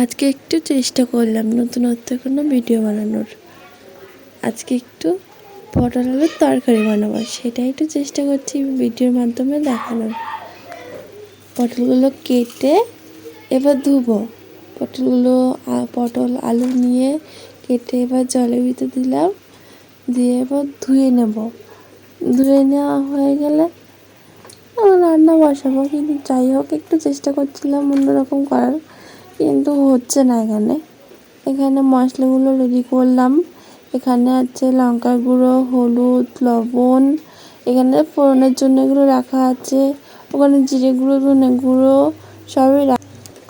আজকে একটু চেষ্টা করলাম নতুনত্ব কোনো ভিডিও বানানোর। আজকে একটু পটল আলুর তরকারি বানাবো, সেটাই একটু চেষ্টা করছি ভিডিওর মাধ্যমে দেখানোর। পটলগুলো কেটে এবার ধুবো। পটল আলু নিয়ে কেটে এবার জলের ভিতরে দিলাম, দিয়ে এবার ধুয়ে নেব। ধুয়ে নেওয়া হয়ে গেলে রান্না বসাবো। কিন্তু যাই হোক, একটু চেষ্টা করছিলাম অন্যরকম করার, কিন্তু হচ্ছে না। এখানে মশলাগুলো রেডি করলাম। এখানে আছে লঙ্কার গুঁড়ো, হলুদ, লবণ। এখানে ফোড়নের জন্য এগুলো রাখা আছে। ওখানে জিরে গুঁড়ো, ধনে গুঁড়ো সবই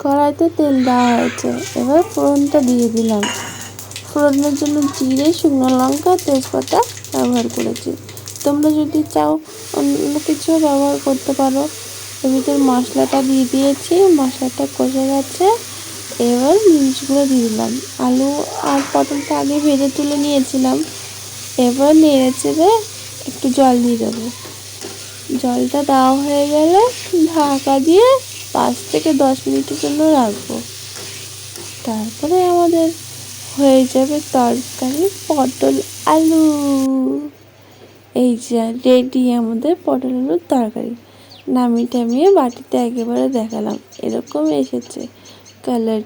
কড়াইতে তেল দেওয়া হয়েছে। এবার ফোড়নটা দিয়ে দিলাম। ফোড়নের জন্য জিরে, শুকনো লঙ্কা, তেজপাতা ব্যবহার করেছি। তোমরা যদি চাও অন্য কিছু ব্যবহার করতে পারো। এর ভিতরে মশলাটা দিয়ে দিয়েছি, মশলাটা কষে গেছে। এবার জিনিসগুলো দিয়ে দিলাম। আলু আর পটলটা আগে ভেজে তুলে নিয়েছিলাম। এবার নেড়ে চেড়ে একটু জল দিয়ে দেবো। জলটা দেওয়া হয়ে গেলে ঢাকা দিয়ে 5 থেকে 10 মিনিটের জন্য রাখবো। তারপরে আমাদের হয়ে যাবে তরকারি পটল আলু। এই যে রেডি আমাদের পটল আলুর তরকারি। নামিয়ে টামিয়ে বাটিতে একেবারে দেখালাম, এরকম এসেছে কালার।